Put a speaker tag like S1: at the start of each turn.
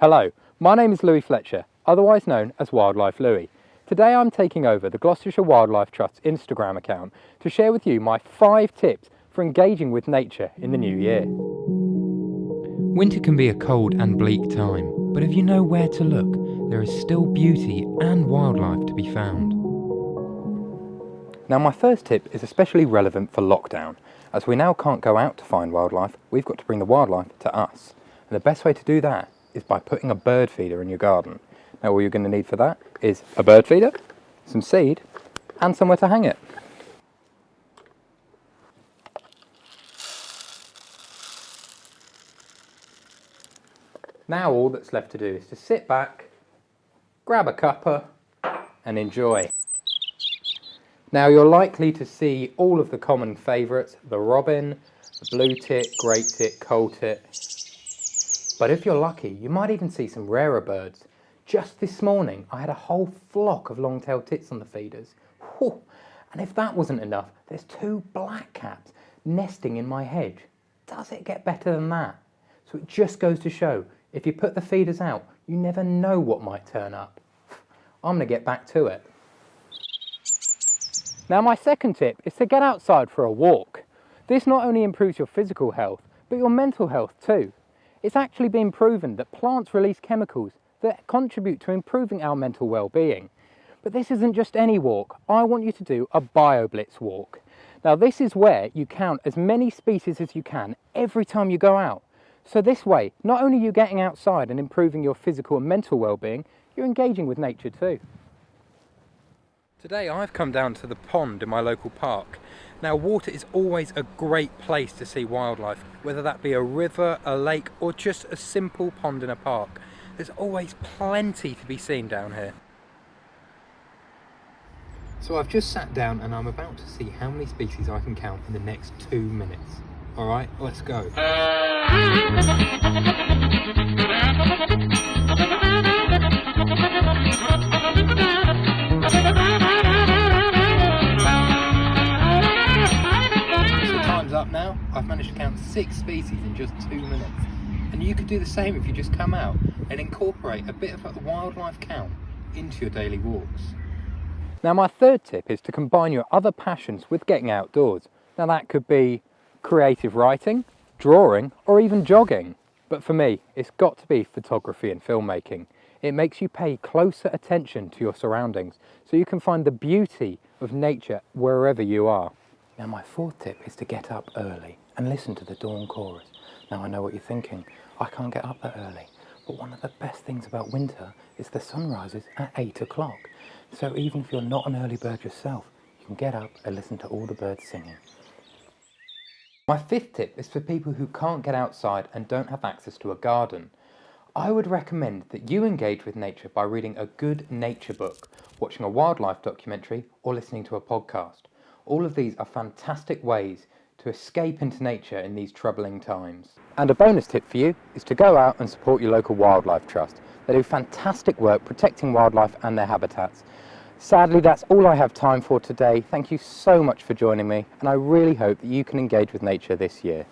S1: Hello, my name is Louis Fletcher, otherwise known as Wildlife Louis. Today I'm taking over the Gloucestershire Wildlife Trust's Instagram account to share with you my 5 tips for engaging with nature in the new year. Winter can be a cold and bleak time, but if you know where to look, there is still beauty and wildlife to be found. Now my first tip is especially relevant for lockdown. As we now can't go out to find wildlife, we've got to bring the wildlife to us. And the best way to do that is by putting a bird feeder in your garden. Now all you're going to need for that is a bird feeder, some seed, and somewhere to hang it. Now all that's left to do is to sit back, grab a cuppa, and enjoy. Now you're likely to see all of the common favourites, the robin, the blue tit, great tit, coal tit. But if you're lucky, you might even see some rarer birds. Just this morning, I had a whole flock of long-tailed tits on the feeders. Whew. And if that wasn't enough, there's 2 blackcaps nesting in my hedge. Does it get better than that? So it just goes to show, if you put the feeders out, you never know what might turn up. I'm going to get back to it. Now my second tip is to get outside for a walk. This not only improves your physical health, but your mental health too. It's actually been proven that plants release chemicals that contribute to improving our mental well-being. But this isn't just any walk. I want you to do a bioblitz walk. Now this is where you count as many species as you can every time you go out. So this way, not only are you getting outside and improving your physical and mental well-being, you're engaging with nature too. Today I've come down to the pond in my local park. Now water is always a great place to see wildlife, whether that be a river, a lake or just a simple pond in a park. There's always plenty to be seen down here. So I've just sat down and I'm about to see how many species I can count in the next 2 minutes. Alright, let's go. Up now, I've managed to count 6 species in just 2 minutes, and you could do the same if you just come out and incorporate a bit of a wildlife count into your daily walks. Now my third tip is to combine your other passions with getting outdoors. Now that could be creative writing, drawing or even jogging, but for me it's got to be photography and filmmaking. It makes you pay closer attention to your surroundings so you can find the beauty of nature wherever you are. Now my fourth tip is to get up early and listen to the dawn chorus. Now I know what you're thinking, I can't get up that early, but one of the best things about winter is the sun rises at 8 o'clock. So even if you're not an early bird yourself, you can get up and listen to all the birds singing. My fifth tip is for people who can't get outside and don't have access to a garden. I would recommend that you engage with nature by reading a good nature book, watching a wildlife documentary or listening to a podcast. All of these are fantastic ways to escape into nature in these troubling times. And a bonus tip for you is to go out and support your local wildlife trust. They do fantastic work protecting wildlife and their habitats. Sadly, that's all I have time for today. Thank you so much for joining me, and I really hope that you can engage with nature this year.